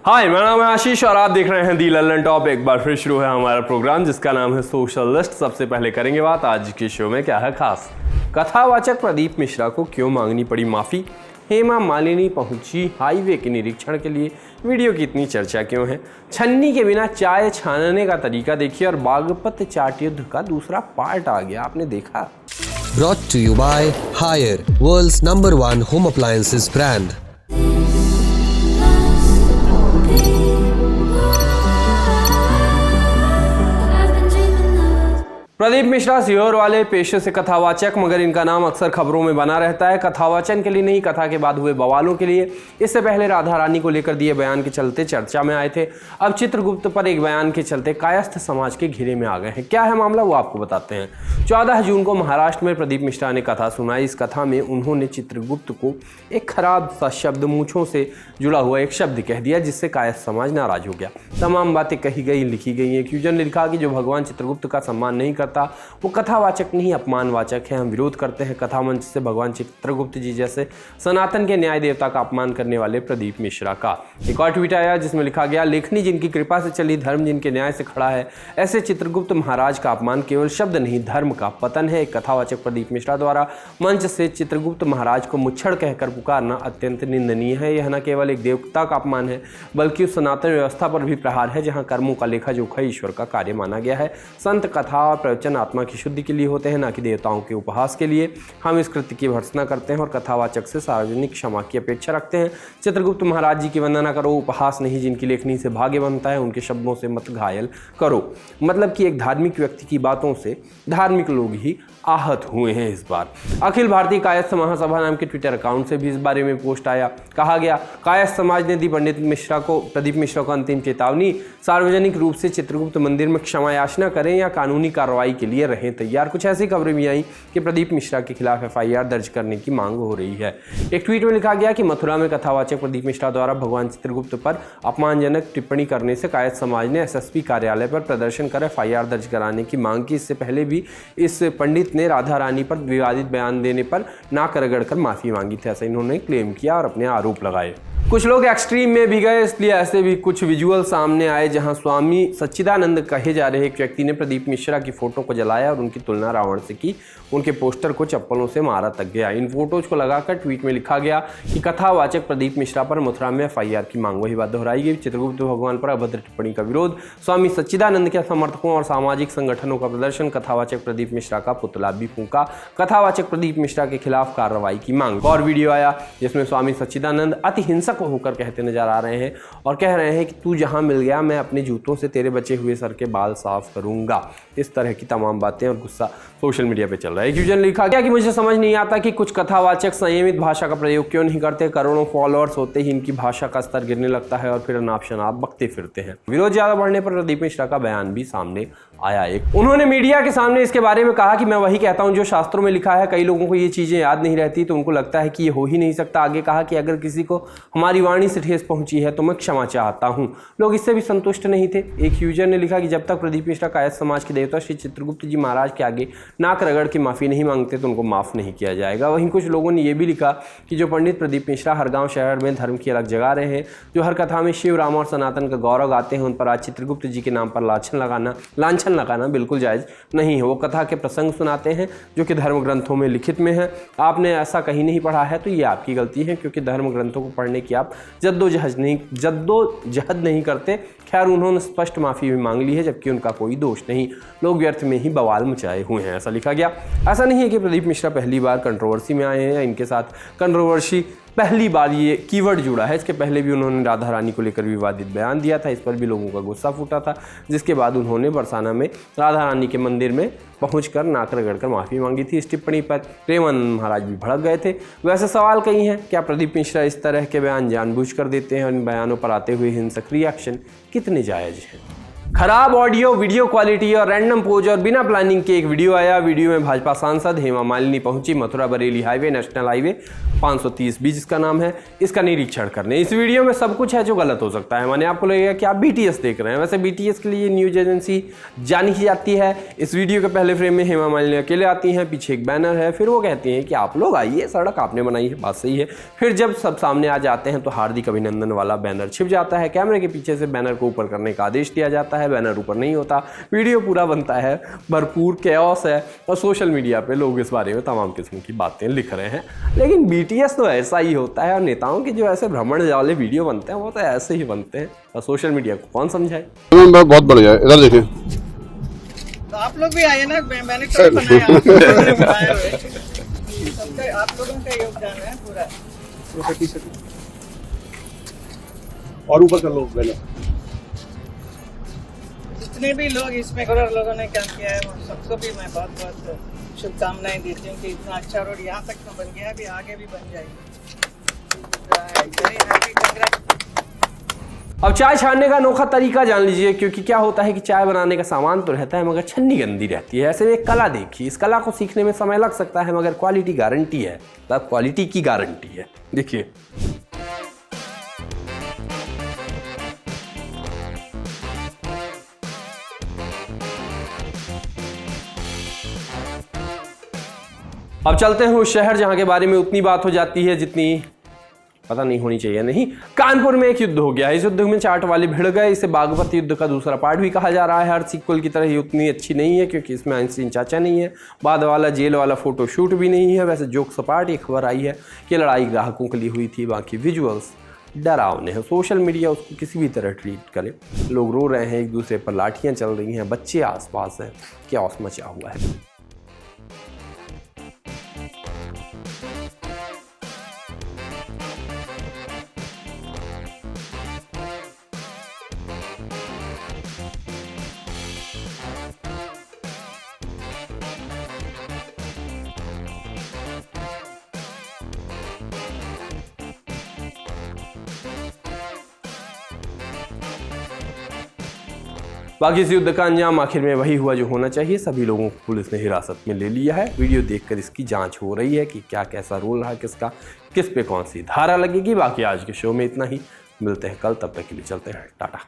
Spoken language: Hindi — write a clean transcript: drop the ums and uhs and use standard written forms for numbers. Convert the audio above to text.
हाय, मेरा नाम है आशीष और आप देख रहे हैं दी लल्लन टॉप। एक बार फिर शुरू है हमारा प्रोग्राम जिसका नाम है सोशल लिस्ट। सबसे पहले करेंगे बात आज के शो में क्या है खास। कथावाचक प्रदीप मिश्रा को क्यों मांगनी पड़ी माफी। हेमा मालिनी पहुंची हाईवे के निरीक्षण के लिए, वीडियो की इतनी चर्चा क्यों है। छन्नी के बिना चाय छानने का तरीका देखिए और बागपत चाट युद्ध का दूसरा पार्ट आ गया, आपने देखा। Brought to you by Haier, world's #1 home appliances brand. Pradeep Mishra Sehore वाले पेशे से कथावाचक, मगर इनका नाम अक्सर खबरों में बना रहता है। कथावाचन के लिए नहीं, कथा के बाद हुए बवालों के लिए। इससे पहले राधा रानी को लेकर दिए बयान के चलते चर्चा में आए थे। अब चित्रगुप्त पर एक बयान के चलते कायस्थ समाज के घेरे में आ गए हैं। क्या है मामला, वो आपको बताते हैं। 14 जून को महाराष्ट्र में प्रदीप मिश्रा ने कथा सुनाई। इस कथा में उन्होंने चित्रगुप्त को एक खराब सा शब्द, मूंछों से जुड़ा हुआ एक शब्द कह दिया, जिससे कायस्थ समाज नाराज हो गया। तमाम बातें कही गई, लिखी गई। एक यूजर ने लिखा कि जो भगवान चित्रगुप्त का सम्मान नहीं करता वो कथावाचक नहीं, अपमानवाचक है। हम विरोध करते हैं कथा मंच से भगवान चित्रगुप्त जी जैसे सनातन के न्याय देवता का अपमान करने वाले प्रदीप मिश्रा का। एक और ट्वीट आया जिसमें लिखा गया, लेखनी जिनकी कृपा से चली, धर्म जिनके न्याय से खड़ा है, ऐसे चित्रगुप्त महाराज का अपमान केवल शब्द नहीं, धर्म का पतन है। एक कथावाचक प्रदीप मिश्रा द्वारा मंच से चित्रगुप्त महाराज को मुच्छड़ कहकर पुकारना अत्यंत निंदनीय है। यह न केवल एक देवता का अपमान है बल्कि उस सनातन व्यवस्था पर भी प्रहार है जहाँ कर्मों का लेखा जोखा ईश्वर का कार्य माना गया है। संत कथा और प्रवचन आत्मा की शुद्धि के लिए होते हैं, न कि देवताओं के उपहास के लिए। हम इस कृत्य की भर्त्सना करते हैं और कथावाचक से सार्वजनिक क्षमा की अपेक्षा रखते हैं। चित्रगुप्त महाराज जी की वंदना करो, उपहास नहीं। जिनकी लेखनी से भाग्य बनता है उनके शब्दों से मत घायल करो। मतलब कि एक धार्मिक व्यक्ति की बातों से धार्मिक लोग ही आहत हुए हैं इस बार। अखिल भारतीय कायस्थ महासभा नाम के ट्विटर अकाउंट से भी इस बारे में पोस्ट आया। कहा गया, कायस्थ समाज ने दी प्रदीप मिश्रा को अंतिम चेतावनी। सार्वजनिक रूप से चित्रगुप्त मंदिर में क्षमा याचना करें या कानूनी कार्रवाई के लिए रहें तैयार। कुछ ऐसी खबरें भी आई कि प्रदीप मिश्रा के खिलाफ FIR दर्ज करने की मांग हो रही है। एक ट्वीट में लिखा गया कि मथुरा में कथावाचक प्रदीप मिश्रा द्वारा भगवान चित्रगुप्त पर अपमानजनक टिप्पणी करने से कायस्थ समाज ने SSP कार्यालय पर प्रदर्शन कर FIR दर्ज कराने की मांग की। इससे पहले भी इस पंडित ने राधा रानी पर विवादित बयान देने पर नाक रगड़कर माफी मांगी थी, ऐसा इन्होंने क्लेम किया और अपने आरोप लगाए। कुछ लोग एक्सट्रीम में भी गए, इसलिए ऐसे भी कुछ विजुअल सामने आए जहां स्वामी सच्चिदानंद कहे जा रहे एक व्यक्ति ने प्रदीप मिश्रा की फोटो को जलाया और उनकी तुलना रावण से की। उनके पोस्टर को चप्पलों से मारा तक गया। इन फोटोज को लगाकर ट्वीट में लिखा गया कि कथावाचक प्रदीप मिश्रा पर मथुरा में FIR की मांग। वही बात दोहराई गई। चित्रगुप्त भगवान पर अभद्र टिप्पणी का विरोध, स्वामी सच्चिदानंद के समर्थकों और सामाजिक संगठनों का प्रदर्शन, कथावाचक प्रदीप मिश्रा का पुतला भी फूंका, कथावाचक प्रदीप मिश्रा के खिलाफ कार्रवाई की मांग। और वीडियो आया जिसमें स्वामी सच्चिदानंद अति हिंसक होकर कहते नजर आ रहे हैं और कह रहे हैं कि तू जहां मिल गया मैं अपने जूतों से तेरे बचे हुए सर के बाल साफ करूंगा। इस तरह की तमाम बातें और गुस्सा सोशल मीडिया पे चल रहा है। एक यूजर ने लिखा गया कि मुझे समझ नहीं आता कि कुछ कथावाचक संयमित भाषा का प्रयोग क्यों नहीं करते। करोड़ों फॉलोअर्स होते ही इनकी भाषा का स्तर गिरने लगता है और फिर अनाप शनाप बकते फिरते हैं। विरोध ज्यादा बढ़ने पर प्रदीप मिश्रा का बयान भी सामने आया। एक उन्होंने मीडिया के सामने इसके बारे में कहा कि मैं वही कहता हूं जो शास्त्रों में लिखा है। कई लोगों को ये चीजें याद नहीं रहती तो उनको लगता है कि ये हो ही नहीं सकता। आगे कहा कि अगर किसी को हमारी वाणी से ठेस पहुंची है तो मैं क्षमा चाहता हूं। लोग इससे भी संतुष्ट नहीं थे। एक यूजर ने लिखा कि जब तक प्रदीप मिश्रा कायस्थ समाज के देवता श्री चित्रगुप्त जी महाराज के आगे नाक रगड़ की माफी नहीं मांगते तो उनको माफ नहीं किया जाएगा। वहीं कुछ लोगों ने यह भी लिखा कि जो पंडित प्रदीप मिश्रा हर गांव शहर में धर्म की अलग जगा रहे हैं, जो हर कथा में शिव, राम और सनातन का गौरव गाते हैं, उन पर आज चित्रगुप्त जी के नाम पर लांछन लगाना बिल्कुल जायज नहीं है। वो कथा के प्रसंग सुनाते हैं जो कि धर्म ग्रंथों में लिखित में है। आपने ऐसा कहीं नहीं पढ़ा है तो ये आपकी गलती है, क्योंकि धर्म ग्रंथों को पढ़ने की आप जद्दोजहद नहीं करते। खैर, उन्होंने स्पष्ट माफी भी मांग ली है जबकि उनका कोई दोष नहीं। लोग व्यर्थ में ही बवाल मचाए हुए हैं, ऐसा लिखा गया। ऐसा नहीं है कि प्रदीप मिश्रा पहली बार कंट्रोवर्सी में आए हैं या इनके साथ कंट्रोवर्सी पहली बार ये कीवर्ड जुड़ा है। इसके पहले भी उन्होंने राधा रानी को लेकर विवादित बयान दिया था। इस पर भी लोगों का गुस्सा फूटा था, जिसके बाद उन्होंने बरसाना में राधा रानी के मंदिर में पहुंचकर नाक रगड़कर माफी मांगी थी। इस टिप्पणी पर प्रेमानंद महाराज भी भड़क गए थे। वैसे सवाल कई हैं, क्या प्रदीप मिश्रा इस तरह के बयान जानबूझकर देते हैं और इन बयानों पर आते हुए हिंसक रिएक्शन कितने जायज हैं। खराब ऑडियो, वीडियो क्वालिटी और रैंडम पोज और बिना प्लानिंग के एक वीडियो आया। वीडियो में भाजपा सांसद हेमा मालिनी पहुंची Mathura Bareilly highway, national highway 530B जिसका नाम है, इसका निरीक्षण करने। इस वीडियो में सब कुछ है जो गलत हो सकता है। माने आपको लगेगा कि आप BTS देख रहे हैं। वैसे BTS के लिए न्यूज एजेंसी जानी ही जाती है। इस वीडियो के पहले फ्रेम में हेमा मालिनी अकेले आती हैं, पीछे एक बैनर है, फिर वो कहती हैं कि आप लोग आइए, सड़क आपने बनाई है, बात सही है। फिर जब सब सामने आ जाते हैं तो हार्दिक अभिनंदन वाला बैनर छिप जाता है। कैमरे के पीछे से बैनर को ऊपर करने का आदेश दिया जाता है। बैनर ऊपर नहीं होता, वीडियो पूरा बनता है, भरपूर कैओस है और सोशल मीडिया पे लोग इस बारे में तमाम किस्म की बातें लिख रहे हैं। लेकिन BTS तो ऐसा ही होता है और नेताओं के जो ऐसे भ्रमण वाले वीडियो बनते हैं वो तो ऐसे ही बनते हैं और सोशल मीडिया को कौन समझाए। बहुत बढ़िया है, इधर देखिए। तो आप लोग भी आइए ना, मैंने क्यों बनाया सबका आप लोगों का योगदान है पूरा। और ऊपर कर लो बैनर। जितने भी लोग इसमें करोड़ लोगों ने काम किया है सबको भी मैं बहुत बहुत शुभकामनाएं देती हूँ कि इतना अच्छा रोड यहाँ तक तो बन गया है, अभी आगे भी बन जाएगी। अब चाय छानने का अनोखा तरीका जान लीजिए, क्योंकि क्या होता है कि चाय बनाने का सामान तो रहता है मगर छन्नी गंदी रहती है। ऐसे में एक कला देखिए, इस कला को सीखने में समय लग सकता है मगर क्वालिटी गारंटी है, मतलब क्वालिटी की गारंटी है। देखिए अब चलते हैं उस शहर जहां के बारे में उतनी बात हो जाती है जितनी पता नहीं होनी चाहिए। नहीं, कानपुर में एक युद्ध हो गया है। इस युद्ध में चाट वाले भिड़ गए। इसे बागपत युद्ध का दूसरा पार्ट भी कहा जा रहा है। हर सीक्वल की तरह ये उतनी अच्छी नहीं है क्योंकि इसमें आइंस्टीन चाचा नहीं है, बाद वाला जेल वाला फोटो शूट भी नहीं है। वैसे जोक सपाट ये खबर आई है कि लड़ाई ग्राहकों के लिए हुई थी, बाकी विजुअल्स डरावने हैं। सोशल मीडिया उसको किसी भी तरह ट्रीट करे, लोग रो रहे हैं, एक दूसरे पर लाठियाँ चल रही हैं, बच्चे आसपास हैं, क्या मचा हुआ है। बाकी इस युद्ध का अंजाम आखिर में वही हुआ जो होना चाहिए। सभी लोगों को पुलिस ने हिरासत में ले लिया है। वीडियो देखकर इसकी जांच हो रही है कि क्या कैसा रोल रहा किसका, किस पे कौन सी धारा लगेगी। बाकी आज के शो में इतना ही, मिलते हैं कल, तब तक के लिए चलते हैं, टाटा।